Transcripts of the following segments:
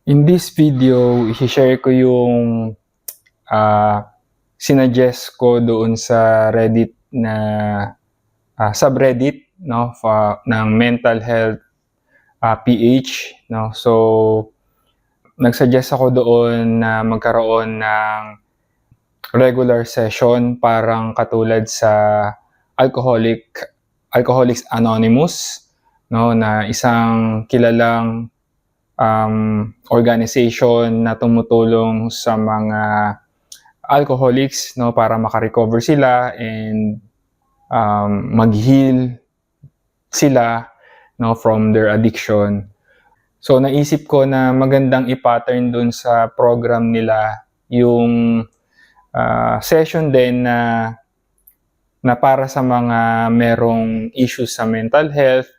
In this video, i-share ko yung sinuggest ko doon sa Reddit na subreddit, no, ng mental health PH, no. So nagsuggest ako doon na magkaroon ng regular session parang katulad sa Alcoholics Anonymous, no, na isang kilalang organization na tumutulong sa mga alcoholics, no, para makarecover sila and mag-heal sila, no, from their addiction. So naisip ko na magandang i-pattern dun sa program nila yung session din na para sa mga merong issues sa mental health.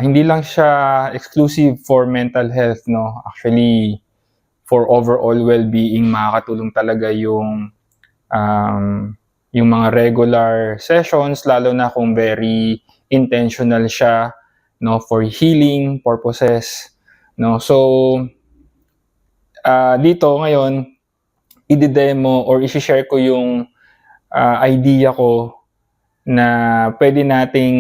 Hindi lang siya exclusive for mental health, no. Actually, for overall well-being, makakatulong talaga yung mga regular sessions, lalo na kung very intentional siya, no, for healing purposes, no. So dito ngayon, i-demo or i-share ko yung idea ko na pwede nating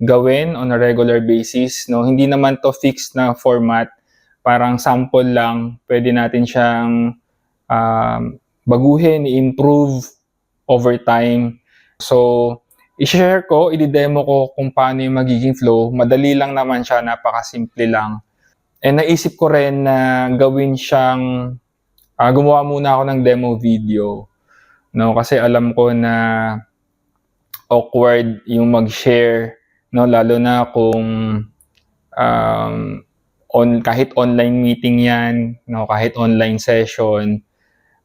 gawin on a regular basis, no. Hindi naman to fixed na format, parang sample lang. Pwede natin siyang baguhin, i-improve over time. So i-share ko, i-demo ko kung paano yung magiging flow. Madali lang naman siya, napakasimple lang. And naisip ko rin na gawin siyang gumawa muna ako ng demo video, no, kasi alam ko na awkward yung mag-share, no, lalo na kung kahit online meeting yan, no, kahit online session,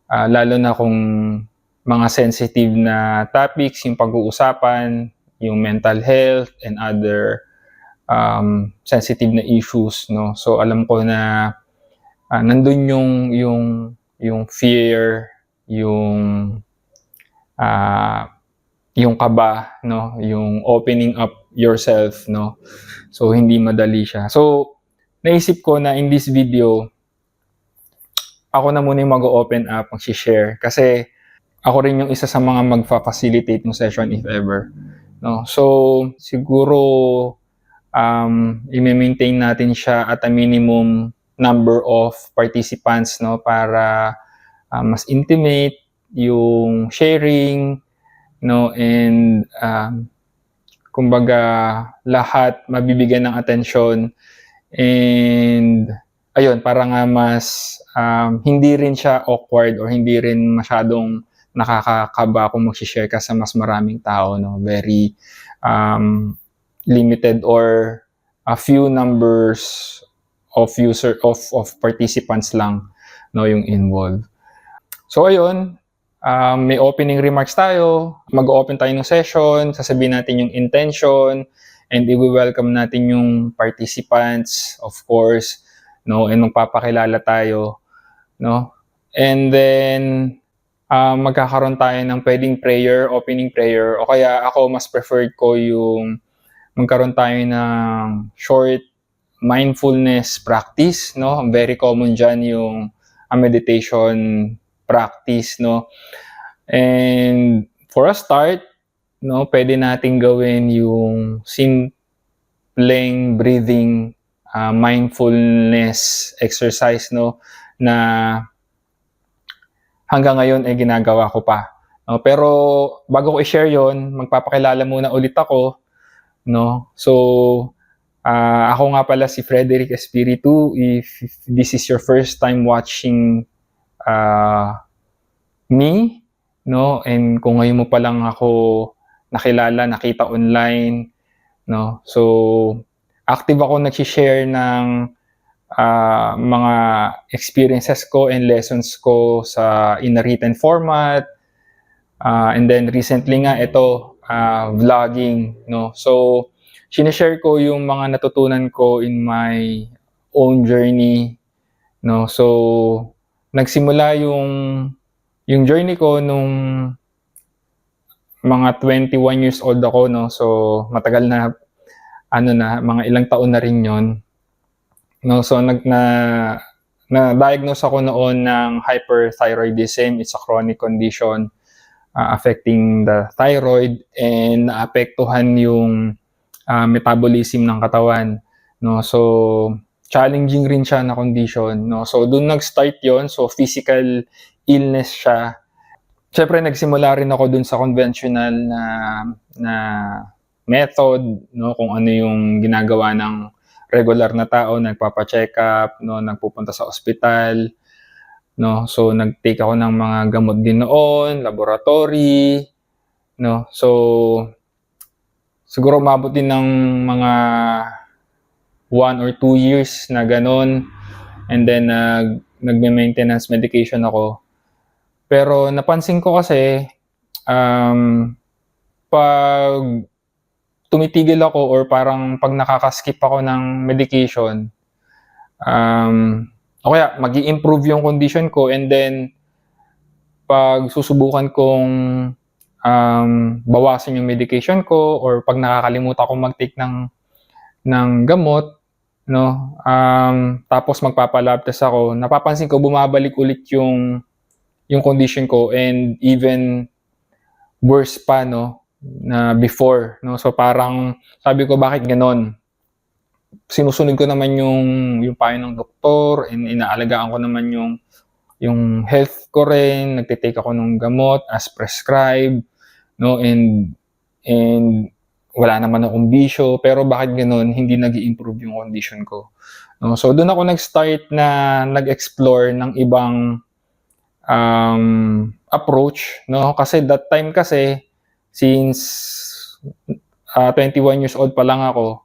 lalo na kung mga sensitive na topics yung pag-uusapan, yung mental health and other sensitive na issues, no. So alam ko na nandun yung fear, yung kaba, no, yung opening up yourself, no. So hindi madali siya. So naisip ko na in this video, ako na muna yung mag-open up, mag-share, kasi ako rin yung isa sa mga magfa-facilitate ng session if ever, no. So siguro i-maintain natin siya at a minimum number of participants, no, para mas intimate yung sharing, no, and kumbaga lahat mabibigyan ng atensyon, and ayun, para nga mas hindi rin siya awkward or hindi rin masyadong nakakakaba kung mag-share ka sa mas maraming tao, no. Very limited or a few numbers of participants lang, no, yung involved. So ayun, may opening remarks tayo, mag-open tayo ng session, sasabihin natin yung intention, and i-welcome natin yung participants, of course, no, and magpapakilala tayo, no. And then magkakaroon tayo ng pwedeng prayer, opening prayer, o kaya ako mas preferred ko yung magkaroon tayo ng short mindfulness practice, no. Very common dyan yung meditation practice, no. And for a start, no, pwede nating gawin yung simpleng breathing mindfulness exercise, no, na hanggang ngayon ay ginagawa ko pa, no. Pero bago ko i-share yon, magpapakilala muna ulit ako, no. So ako nga pala si Frederick Espiritu. If this is your first time watching me, no, and kung ngayon mo pa lang ako nakita online, no, so active ako nag-share ng mga experiences ko and lessons ko in a written format, and then recently nga ito, vlogging, no. So sinishare ko yung mga natutunan ko in my own journey, no. So nagsimula yung journey ko nung mga 21 years old ako, no. So matagal na, mga ilang taon na rin yon, no? So na-diagnose ako noon ng hyperthyroidism. It's a chronic condition affecting the thyroid, and naapektuhan yung metabolism ng katawan, no? So challenging rin siya na condition, no? So doon nag-start yon. So physical illness siya. Siyempre nagsimula rin ako doon sa conventional na method, no? Kung ano yung ginagawa ng regular na tao, nagpapa-check up, no? Nagpupunta sa ospital, no? So nag-take ako ng mga gamot din noon, laboratory, no? So siguro umabot din ng mga 1 or 2 years na ganun, and then nagme-maintenance medication ako. Pero napansin ko kasi pag tumitigil ako or parang pag nakaka-skip ako ng medication, o kaya mag-i-improve yung condition ko, and then pag susubukan kong bawasan yung medication ko, or pag nakakalimutan akong mag-take ng gamot, no, tapos magpapa-lab test ako, napapansin ko bumabalik ulit yung condition ko, and even worse pa, no, na before, no. So parang sabi ko, bakit ganon? Sinusunod ko naman yung payo ng doktor, and inaalagaan ko naman yung health ko rin, nagte-take ako ng gamot as prescribed, no, and wala naman akong bisyo, pero bakit ganon hindi nag-i-improve yung condition ko, no? So doon ako nag-start na nag-explore ng ibang approach, no? Kasi that time kasi, since 21 years old pa lang ako,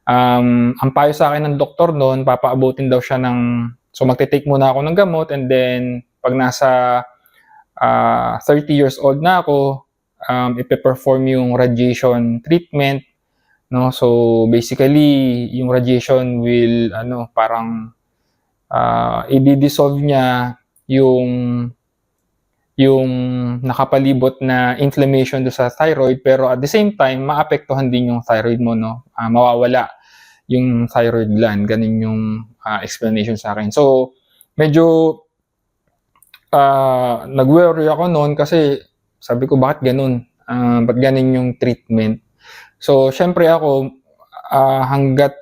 ang payo sa akin ng doktor noon, papaabutin daw siya so magte-take muna ako ng gamot, and then pag nasa 30 years old na ako, ipe-perform yung radiation treatment, no? So basically yung radiation will parang i-dissolve niya yung nakapalibot na inflammation do sa thyroid, pero at the same time maapektuhan din yung thyroid mo, no? Mawawala yung thyroid gland. Ganun yung explanation sa akin. So medyo nag-worry ako noon kasi sabi ko, bakit ganun? Ba't ganun yung treatment? So syempre ako, hanggat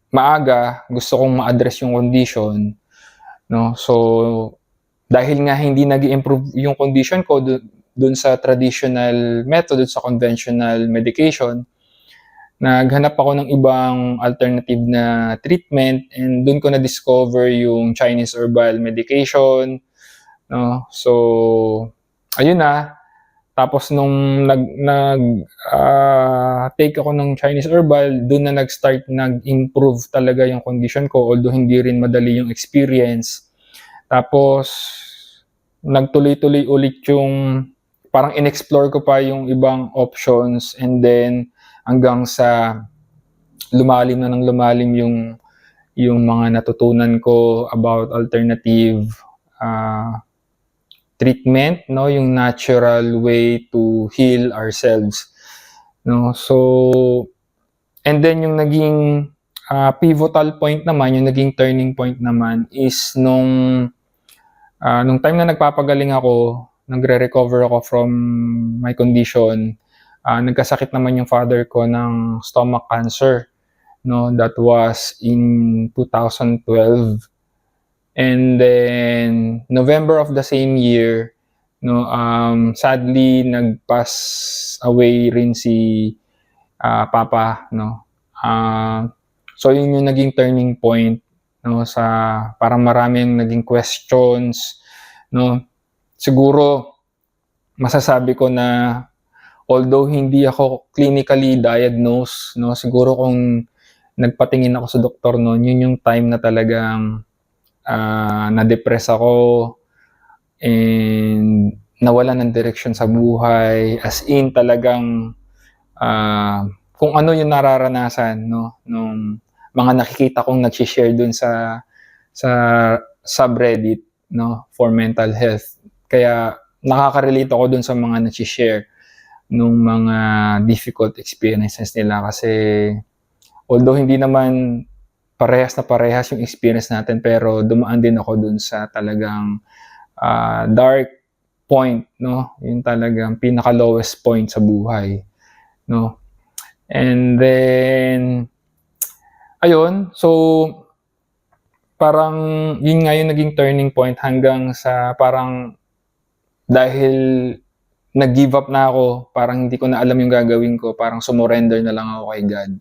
maaga gusto kong ma-address yung condition, no? So dahil nga hindi nag-i-improve yung condition ko dun sa traditional method, dun sa conventional medication, naghanap ako ng ibang alternative na treatment, and dun ko na-discover yung Chinese herbal medication, no? So ayun na. Tapos nung take ako ng Chinese herbal, dun na nag-improve talaga yung condition ko, although hindi rin madali yung experience. Tapos nagtuloy-tuloy ulit yung parang in-explore ko pa yung ibang options, and then hanggang sa lumalim yung mga natutunan ko about alternative treatment, no, yung natural way to heal ourselves, no. So and then yung naging pivotal point naman, yung naging turning point naman is nung time na nagpapagaling ako, nagre-recover ako from my condition, nagkasakit naman yung father ko ng stomach cancer, no. That was in 2012. And then November of the same year, no, sadly nag-pass away rin si Papa, no. So yun yung naging turning point, no, sa parang maraming naging questions, no. Siguro masasabi ko na although hindi ako clinically diagnosed, no, siguro kung nagpatingin ako sa doktor noon, yun yung time na talagang na-depress ako and nawala ng direction sa buhay, as in talagang kung ano yung nararanasan, no, nung mga nakikita kong nag-share dun sa subreddit, no, for mental health. Kaya nakaka-relate ako dun sa mga nag-share nung mga difficult experiences nila, kasi although hindi naman parehas na parehas yung experience natin, pero dumaan din ako dun sa talagang dark point, no? Yung talagang pinaka-lowest point sa buhay, no? And then, ayun, so parang yun nga yung naging turning point hanggang sa parang dahil nag-give up na ako, parang hindi ko na alam yung gagawin ko, parang sumurrender na lang ako kay God,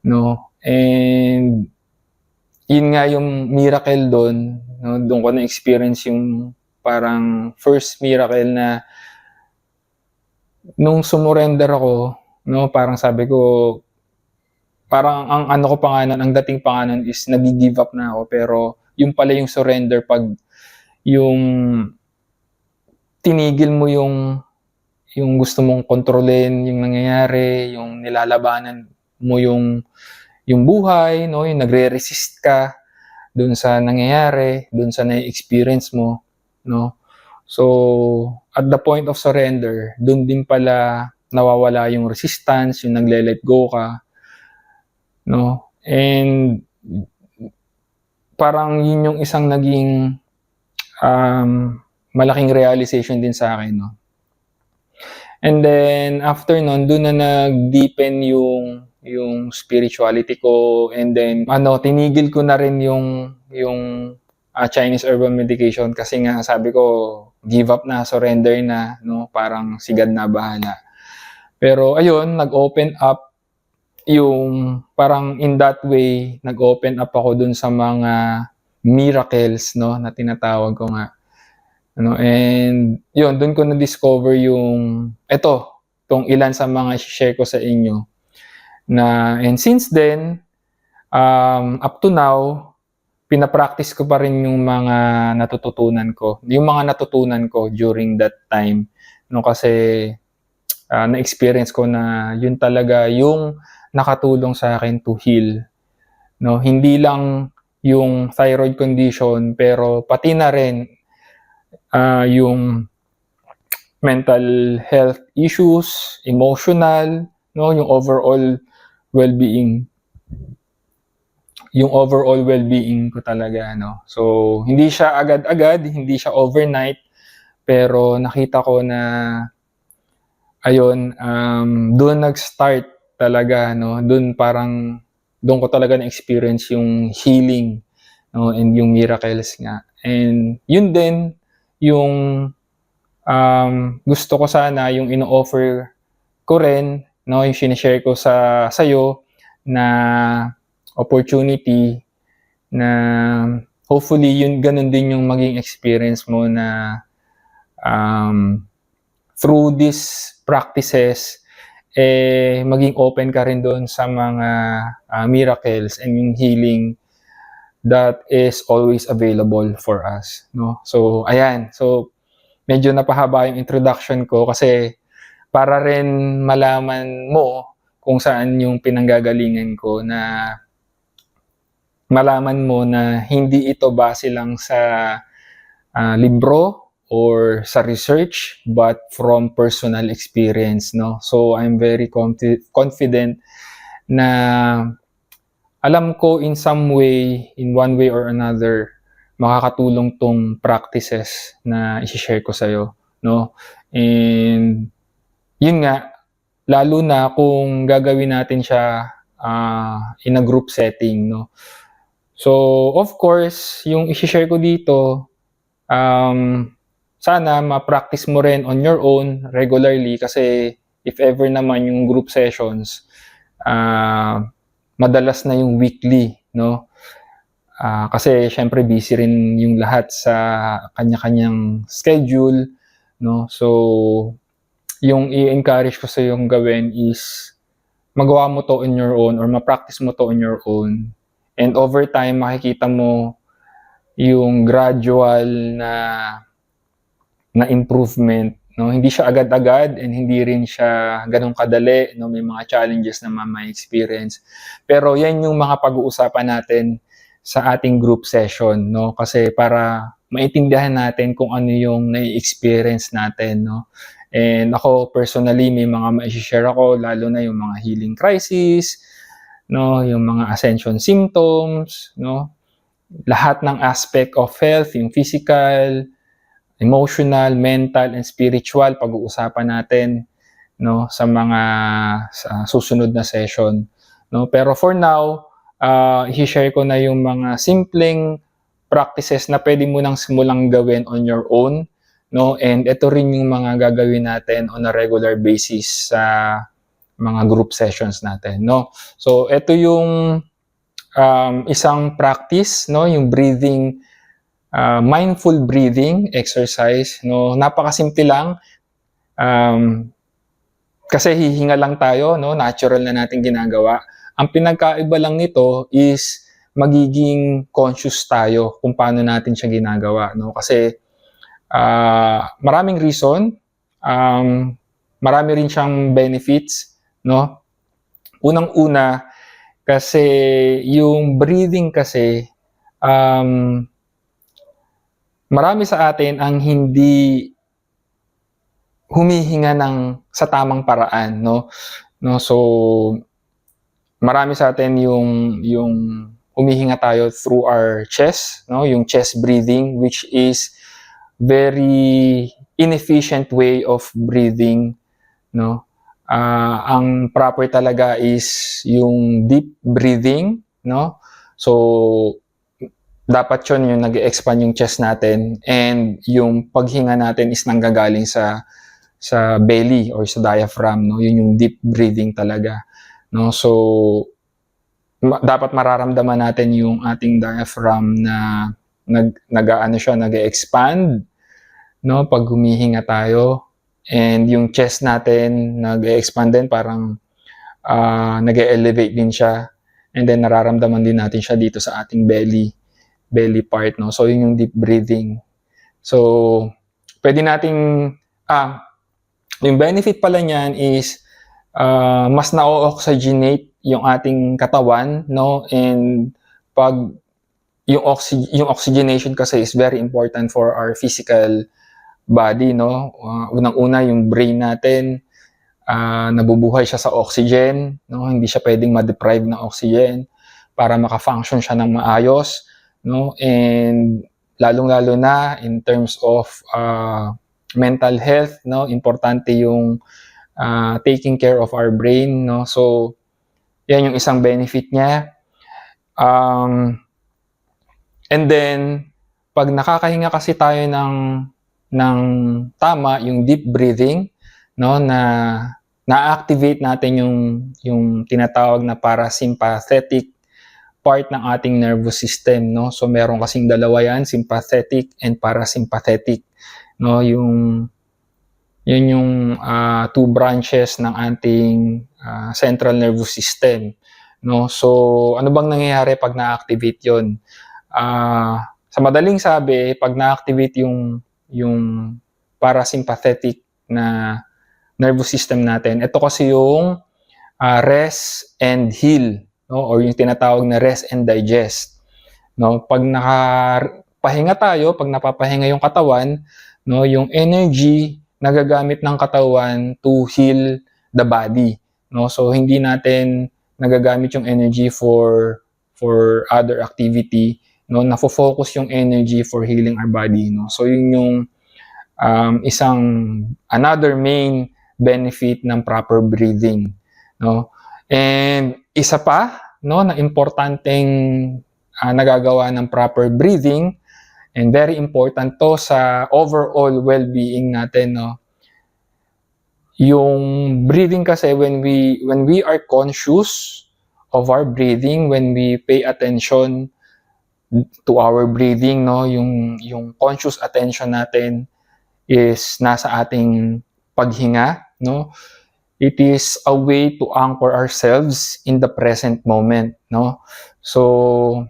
no? And yun nga yung miracle doon, no? Doon ko na-experience yung parang first miracle na nung sumurrender ako, no, parang sabi ko, parang ang ano ko pa nga nun, ang dating pa nga nun is nag-gi-give up na ako, pero yung pala yung surrender pag yung tinigil mo yung gusto mong kontrolin yung nangyayari, yung nilalabanan mo yung buhay, no, yung nagre-resist ka dun sa nangyayari, dun sa na-experience mo, no. So, at the point of surrender, dun din pala nawawala yung resistance, yung nagle-let go ka, no. And parang yun yung isang naging malaking realization din sa akin, no. And then after nun, dun na nag-deepen yung spirituality ko, and then tinigil ko na rin yung Chinese herbal medication kasi nga sabi ko give up na, surrender na, no, parang si God na bahala. Pero ayun, nag-open up yung parang in that way, nag-open up ako dun sa mga miracles, no, na tinatawag ko nga. And yun, dun ko na-discover itong ilan sa mga share ko sa inyo. And since then, up to now, pinapractice ko pa rin yung mga natutunan ko during that time. No, kasi na-experience ko na yun talaga yung nakatulong sa akin to heal. No, hindi lang yung thyroid condition, pero pati na rin yung mental health issues, emotional, no, yung overall well-being ko talaga, no. So hindi siya agad-agad, hindi siya overnight, pero nakita ko na ayun, doon nag-start talaga, no. Doon ko talaga na-experience yung healing, no, and yung miracles nga. And yun din yung gusto ko sana, yung ino-offer ko rin, no, yung sinishare ko sa'yo na opportunity na hopefully yun ganun din yung maging experience mo na through these practices maging open ka rin doon sa mga miracles and yung healing that is always available for us, no. So ayan, so medyo napahaba yung introduction ko kasi para rin malaman mo kung saan yung pinanggagalingan ko, na malaman mo na hindi ito base lang sa libro or sa research, but from personal experience, no. So I'm very confident na alam ko in one way or another, makakatulong tong practices na i-share ko sa'yo, no. And yun nga, lalo na kung gagawin natin siya in a group setting, no. So of course, yung i-share ko dito, sana ma-practice mo rin on your own regularly, kasi if ever naman yung group sessions, madalas na yung weekly, no. Kasi syempre busy rin yung lahat sa kanya-kanyang schedule, no. So yung i-encourage ko sa yung gawin is magawa mo to on your own or ma-practice mo to on your own. And over time, makikita mo yung gradual na improvement, no. Hindi siya agad-agad and hindi rin siya ganun kadali, no. May mga challenges na may experience. Pero yan yung mga pag-uusapan natin sa ating group session, no. Kasi para maintindihan natin kung ano yung nai-experience natin, no. And ako personally, may mga ma-share ako, lalo na yung mga healing crisis, no, yung mga ascension symptoms, no, lahat ng aspect of health, yung physical, emotional, mental, and spiritual, pag-uusapan natin, no, sa mga susunod na session, no. Pero for now, i-share ko na yung mga simpleng practices na pwede mo nang simulang gawin on your own, no, and ito rin yung mga gagawin natin on a regular basis sa mga group sessions natin, no. So ito yung isang practice, no, yung breathing, mindful breathing exercise, no. Napakasimple lang, kasi hihinga lang tayo, no, natural na natin ginagawa. Ang pinagkaiba lang nito is magiging conscious tayo kung paano natin siya ginagawa, no. Kasi maraming reason, marami rin siyang benefits, no. Unang-una, kasi yung breathing kasi, marami sa atin ang hindi humihinga sa tamang paraan, no. So marami sa atin yung humihinga tayo through our chest, no, yung chest breathing, which is very inefficient way of breathing, no. Ang proper talaga is yung deep breathing, no. So dapat yun yung nag-expand yung chest natin, and yung paghinga natin is nanggagaling sa belly or sa diaphragm, no. Yun yung deep breathing talaga, no. So dapat mararamdaman natin yung ating diaphragm na nag-e-expand, no, pag humihinga tayo, and yung chest natin nag-e-expand din, parang nag-e-elevate din siya, and then nararamdaman din natin siya dito sa ating belly part, no. So yun yung deep breathing. So pwede nating yung benefit pala niyan is mas na-oxygenate yung ating katawan, no, and pag yung oxygenation kasi is very important for our physical body, no. Unang-una yung brain natin, nabubuhay siya sa oxygen, no, hindi siya pwedeng ma-deprive ng oxygen para maka-function siya ng maayos, no, and lalong-lalo na in terms of mental health, no, importante yung taking care of our brain, no. So yan yung isang benefit niya. And then pag nakakahinga kasi tayo ng tama, yung deep breathing, no, na-activate natin yung tinatawag na parasympathetic part ng ating nervous system, no. So meron kasing dalawa yan, sympathetic and parasympathetic, no. Yun yung two branches ng ating central nervous system, no. So ano bang nangyayari pag na-activate yun? Sa madaling sabi, pag na-activate yung parasympathetic na nervous system natin, ito kasi yung rest and heal, no, or yung tinatawag na rest and digest, no. Pag nakapahinga tayo, pag napapahinga yung katawan, no, yung energy nagagamit ng katawan to heal the body, no. So hindi natin nagagamit yung energy for other activity, no. Nafo-focus yung energy for healing our body, no. So yun yung another main benefit ng proper breathing, no. And isa pa, no, na importanteng nagagawa ng proper breathing, and very important to sa overall well-being natin, no. Yung breathing kasi, when we are conscious of our breathing, when we pay attention to our breathing, no, yung conscious attention natin is nasa ating paghinga, no. It is a way to anchor ourselves in the present moment, no. So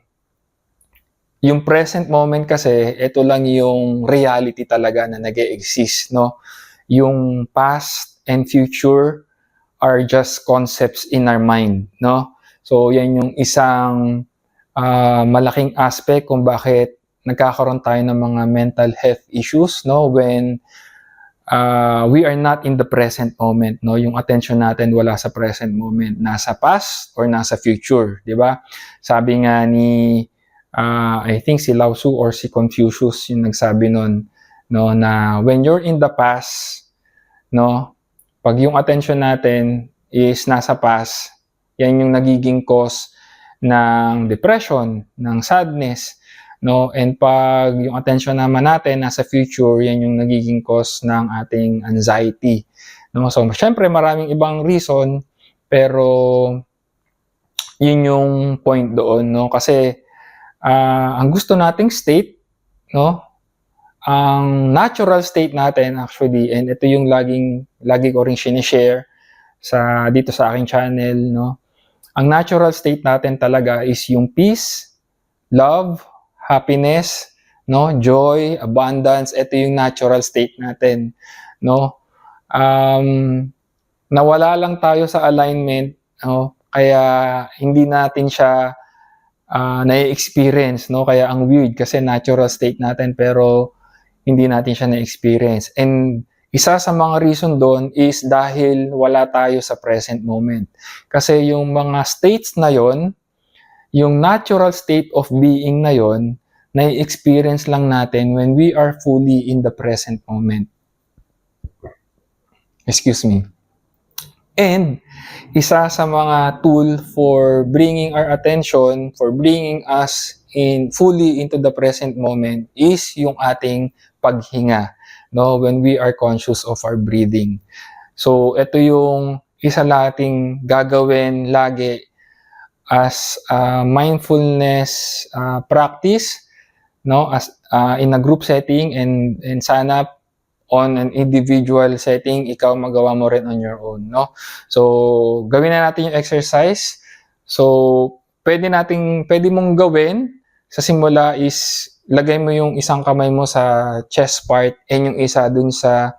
yung present moment kasi, ito lang yung reality talaga na nag-e-exist, no. Yung past and future are just concepts in our mind, no. So yan yung isang malaking aspect kung bakit nagkakaroon tayo ng mga mental health issues, no, when we are not in the present moment, no? Yung attention natin wala sa present moment, nasa past or nasa future, di ba? Sabi nga ni I think si Lao Tzu or si Confucius yung nagsabi nun, no, na when you're in the past, no, pag yung attention natin is nasa past, yan yung nagiging cause ng depression, ng sadness, no? And pag yung attention naman natin nasa future, yan yung nagiging cause ng ating anxiety, no? So, syempre maraming ibang reason, pero yun yung point doon, no? Kasi ang gusto nating state, no? Ang natural state natin actually, and ito yung lagi ko ring sinishare dito sa aking channel, no? Ang natural state natin talaga is yung peace, love, happiness, no, joy, abundance. Ito yung natural state natin, no. Nawala lang tayo sa alignment, no, kaya hindi natin siya na-experience, no. Kaya ang weird kasi natural state natin pero hindi natin siya na-experience. And isa sa mga reason doon is dahil wala tayo sa present moment. Kasi yung mga states na yon, yung natural state of being na yon, na-experience lang natin when we are fully in the present moment. Excuse me. And isa sa mga tool for bringing our attention, for bringing us fully into the present moment is yung ating paghinga, no, when we are conscious of our breathing. So ito yung isa nating gagawin lagi as mindfulness practice, no, as in a group setting, and sana on an individual setting ikaw magawa mo rin on your own, no. So gawin na natin yung exercise. So pwede mong gawin sa simula is lagay mo yung isang kamay mo sa chest part and yung isa dun sa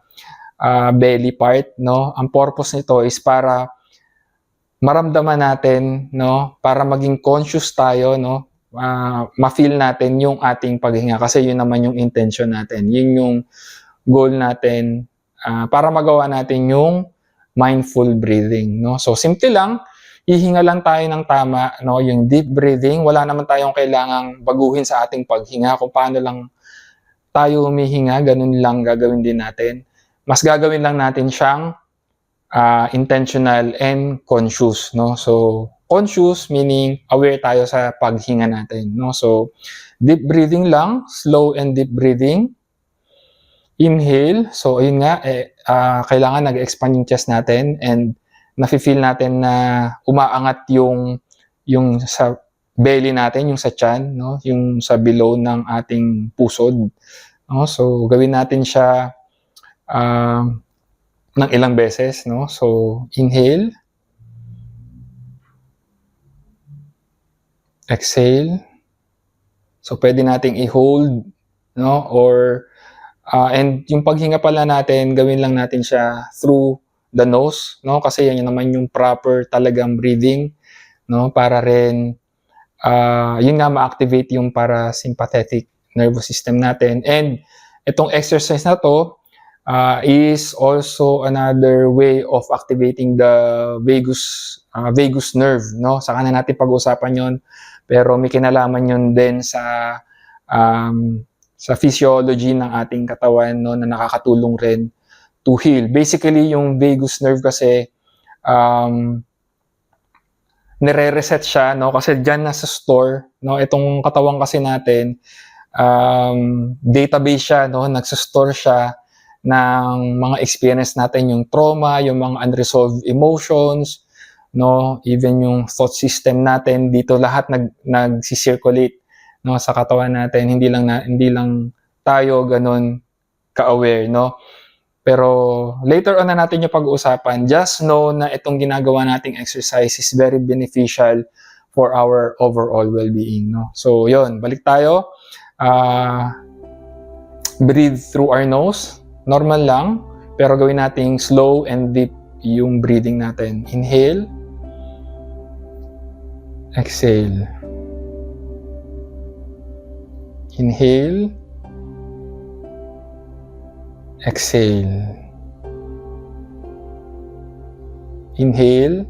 belly part, no. Ang purpose nito is para maramdaman natin, no, para maging conscious tayo, no, ma-feel natin yung ating paghinga kasi yun naman yung intention natin. Yun yung goal natin para magawa natin yung mindful breathing, no. So simple lang, hihinga lang tayo ng tama, no, yung deep breathing. Wala naman tayong kailangang baguhin sa ating paghinga. Kung paano lang tayo humihinga, ganun lang gagawin din natin. Mas gagawin lang natin siyang intentional and conscious, no. So conscious meaning aware tayo sa paghinga natin, no. So deep breathing lang, slow and deep breathing. Inhale. So ayun nga, kailangan nag-expand yung chest natin and nafe-feel natin na umaangat yung sa belly natin, yung sa tiyan, no, yung sa below ng ating pusod, no. So gawin natin siya ng ilang beses, no. So inhale, exhale. So pwede nating i-hold, no, or and yung paghinga pala natin, gawin lang natin siya through the nose, no, kasi yan naman yung proper talagang breathing, no, para rin yun nga ma-activate yung parasympathetic nervous system natin. And itong exercise na to is also another way of activating the vagus nerve, no. Saka na natin pag-usapan yon, pero may kinalaman yun din sa physiology ng ating katawan, no, na nakakatulong rin to heal. Basically, yung vagus nerve kasi nire-reset siya, no, kasi diyan nasa store, no, itong katawan kasi natin, database siya, no, nagso-store siya ng mga experience natin, yung trauma, yung mga unresolved emotions, no, even yung thought system natin dito lahat nagsi-circulate, no, sa katawan natin. Hindi lang tayo ganun ka-aware, no. Pero later on na natin yung pag-uusapan. Just know na itong ginagawa nating exercise is very beneficial for our overall well-being, no. So yun, balik tayo. Breathe through our nose. Normal lang, pero gawin nating slow and deep yung breathing natin. Inhale, exhale. Inhale, exhale. Inhale.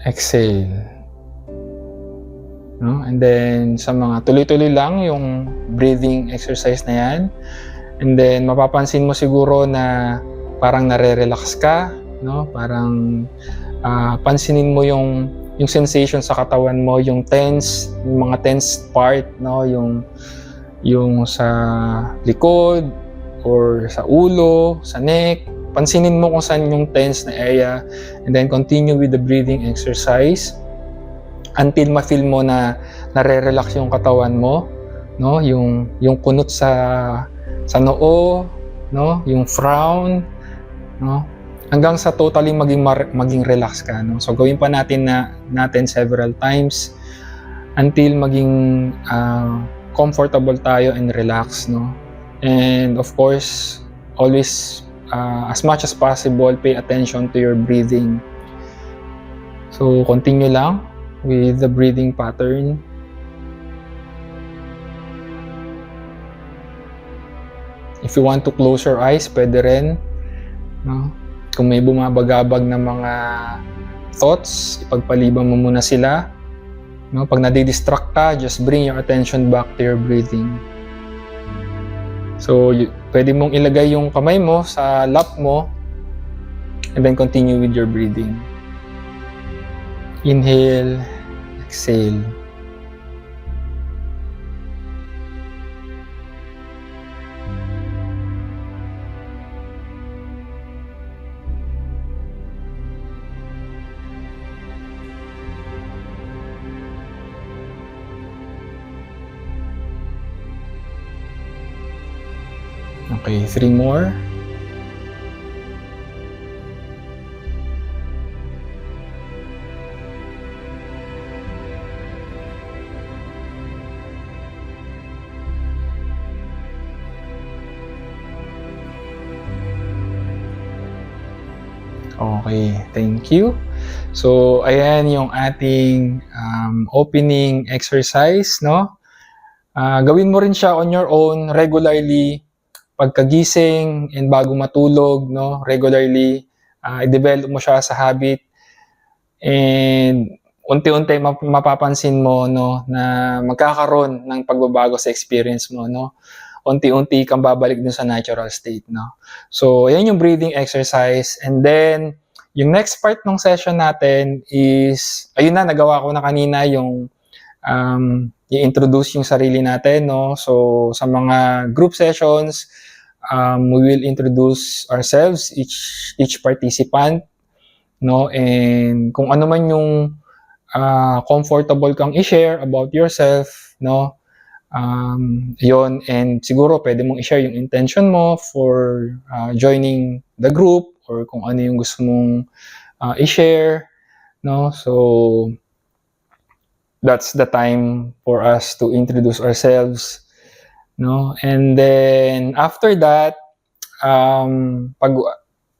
Exhale. No? And then, sa mga tuloy-tuloy lang yung breathing exercise na yan. And then, mapapansin mo siguro na parang nare-relax ka, no? Parang pansinin mo yung sensation sa katawan mo, yung tense, yung mga tense part, no? Yung sa likod, or sa ulo, sa neck. Pansinin mo kung saan yung tense na area. And then, continue with the breathing exercise until ma-feel mo na nare-relax yung katawan mo, no? Yung kunot sa noo, no? Yung frown, no? Hanggang sa totally maging relax ka, no? So gawin pa natin several times until maging comfortable tayo and relax, no? And of course, always as much as possible, pay attention to your breathing. So continue lang with the breathing pattern. If you want to close your eyes, pwede rin, no? Kung may bumabagabag na mga thoughts, ipagpaliban mo muna sila, no? Pag nadidistract ka, just bring your attention back to your breathing. So, pwede mong ilagay yung kamay mo sa lap mo and then continue with your breathing. Inhale, exhale. Okay, 3 more. Okay, thank you. So, ayan yung ating opening exercise, no? Gawin mo rin siya on your own regularly, pagkagising and bago matulog, no? Regularly, i-develop mo siya sa habit. And unti-unti mapapansin mo, no, na magkakaroon ng pagbabago sa experience mo, no? Unti-unti kang babalik dun sa natural state, no? So, ayan yung breathing exercise. And then, yung next part ng session natin is, ayun na, nagawa ko na kanina yung i-introduce yung sarili natin, no? So, sa mga group sessions, we will introduce ourselves, each participant, no? And kung ano man yung comfortable kang i-share about yourself, no? Yon, and siguro pwede mong i-share yung intention mo for joining the group or kung ano yung gusto mong i-share, no? So that's the time for us to introduce ourselves, no? And then after that, pag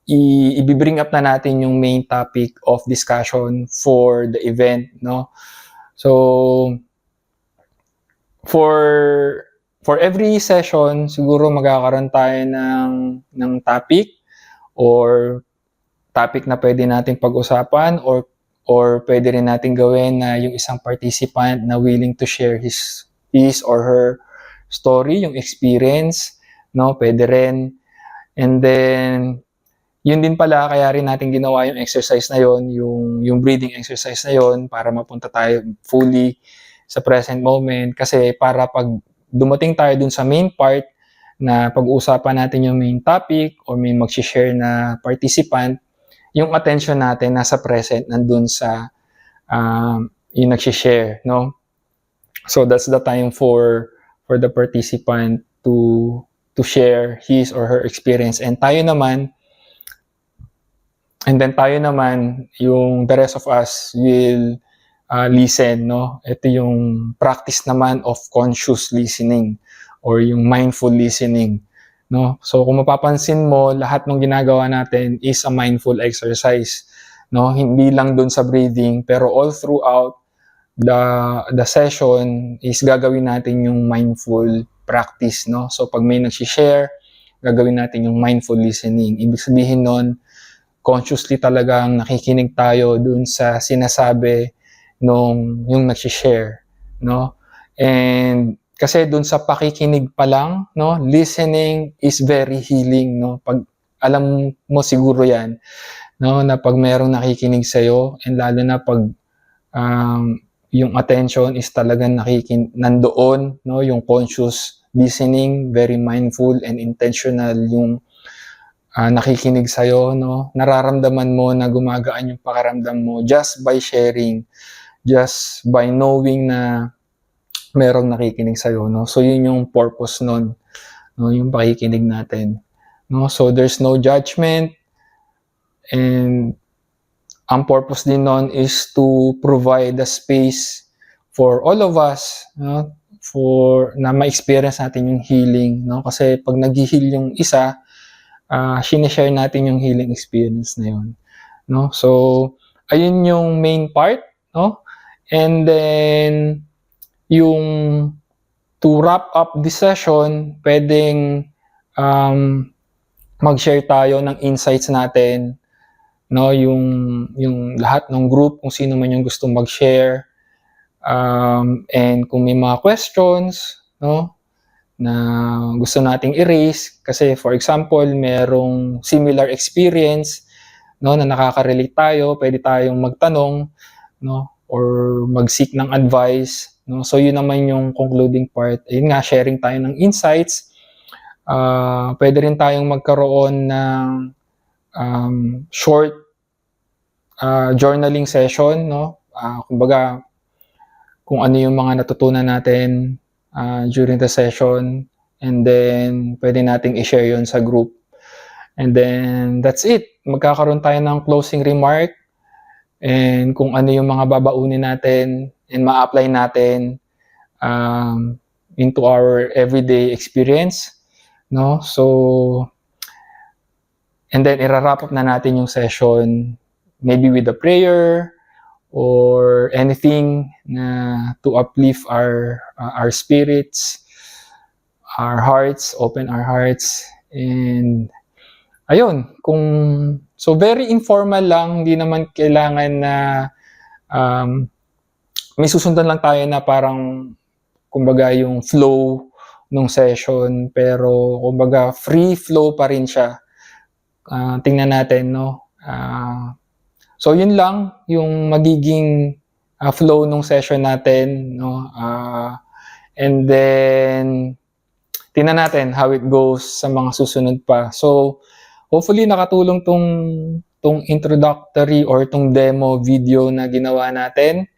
i-bring up na natin yung main topic of discussion for the event, no? So for every session, siguro magkakaroon tayo ng topic or topic na pwede nating pag-usapan or pwede rin natin gawin na yung isang participant na willing to share his or her story, yung experience, no? Pwede rin. And then yun din pala, kaya rin natin ginawa yung exercise na yon, yung breathing exercise na yon, para mapunta tayo fully sa present moment. Kasi para pag dumating tayo dun sa main part na pag-uusapan natin yung main topic or may mag-share na participant, yung attention natin nasa present, nandun sa yung nag-share, no? So that's the time for the participant to share his or her experience. And tayo naman, yung the rest of us will listen, no? Ito yung practice naman of conscious listening or yung mindful listening, no? So kung mapapansin mo, lahat ng ginagawa natin is a mindful exercise, no? Hindi lang dun sa breathing, pero all throughout the session is gagawin natin yung mindful practice, no? So pag may nag-share, gagawin natin yung mindful listening. Ibig sabihin nun, consciously talagang nakikinig tayo dun sa sinasabi yung nagsi-share, no? And kasi dun sa pakikinig pa lang, no, listening is very healing, no? Pag alam mo siguro 'yan, no, na pag merong nakikinig sa iyo, and lalo na pag yung attention is talagang nandoon, no, yung conscious listening, very mindful and intentional yung nakikinig sa iyo, no? Nararamdaman mo na gumagaan yung pakiramdam mo just by sharing, just by knowing na merong nakikinig sa iyo, no? So yun yung purpose nun, no, yung pakikinig natin, no? So there's no judgment, and ang purpose din nun is to provide a space for all of us, no, for na ma-experience natin yung healing, no? Kasi pag nag-heal yung isa, sinishare natin yung healing experience na yun, no? So ayun yung main part, no? And then yung to wrap up this session, pwedeng mag-share tayo ng insights natin, no, yung lahat ng group, kung sino man yung gustong mag-share, and kung may mga questions, no, na gusto nating i-raise, kasi for example merong similar experience, no, na nakaka-relate tayo, pwede tayong magtanong, no, or mag-seek ng advice, no. So yun naman yung concluding part, yun nga, sharing tayo ng insights. Pwede rin tayong magkaroon ng short journaling session, no. Kumbaga kung ano yung mga natutunan natin during the session, and then pwede nating i-share yun sa group, and then that's it. Magkakaroon tayo ng closing remark, and kung ano yung mga babaunin natin and ma-apply natin into our everyday experience, no. So and then i-wrap up na natin yung session, maybe with a prayer or anything na to uplift our spirits, our hearts, open our hearts. And ayun, so very informal lang, hindi naman kailangan na may susundan lang tayo na parang kumbaga yung flow nung session, pero kumbaga free flow pa rin siya. Tingnan natin, no. So yun lang yung magiging flow nung session natin, no. And then tingnan natin how it goes sa mga susunod pa. So hopefully nakatulong tong introductory or tong demo video na ginawa natin,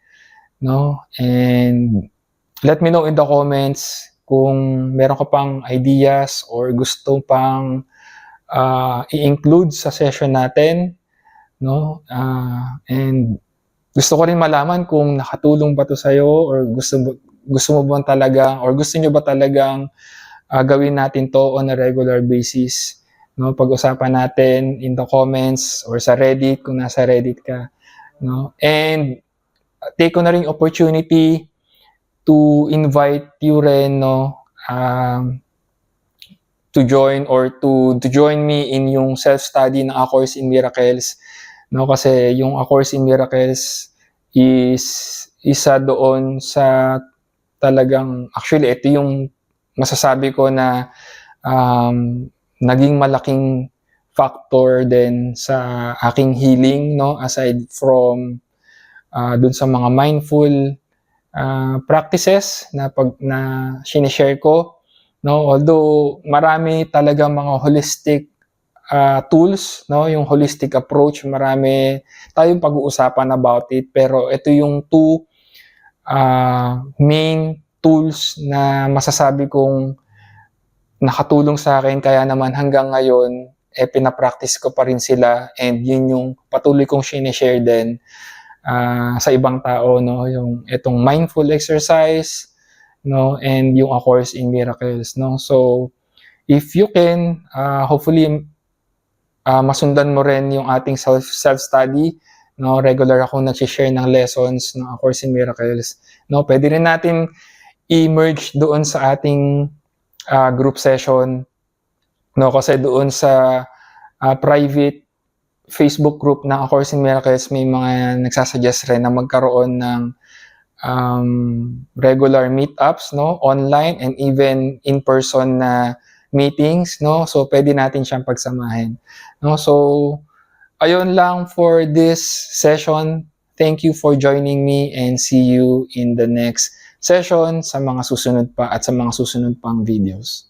no. And let me know in the comments kung meron ka pang ideas or gusto pang i-include sa session natin, no. And gusto ko rin malaman kung nakatulong ba to sa'yo, or gusto mo ba talaga, or gusto nyo ba talagang gawin natin to on a regular basis, no. Pag-usapan natin in the comments or sa Reddit kung nasa Reddit ka, no. And take ko na rin opportunity to invite you rin, no, to join me in yung self-study ng A Course in Miracles, no. Kasi yung A Course in Miracles is isa doon sa talagang, actually ito yung masasabi ko na naging malaking factor din sa aking healing, no, aside from dun sa mga mindful practices na sinishare ko, no. Although marami talaga mga holistic tools, no, yung holistic approach, marami tayong pag-uusapan about it, pero ito yung two main tools na masasabi kong nakatulong sa akin, kaya naman hanggang ngayon pinapractice ko pa rin sila, and yun yung patuloy kong sinishare din sa ibang tao, no, yung itong mindful exercise, no, and yung A Course in Miracles, no. So if you can, hopefully masundan mo rin yung ating self-study, no. Regular akong nag-share ng lessons ng A Course in Miracles, no. Pwede rin natin i-merge doon sa ating group session, no, kasi doon sa private Facebook group ng A Course in Miracles, may mga nagsasuggest rin na magkaroon ng regular meetups, no, online and even in-person na meetings, no. So pwede natin siyang pagsamahin, no. So ayun lang for this session. Thank you for joining me and see you in the next session sa mga susunod pa at sa mga susunod pang videos.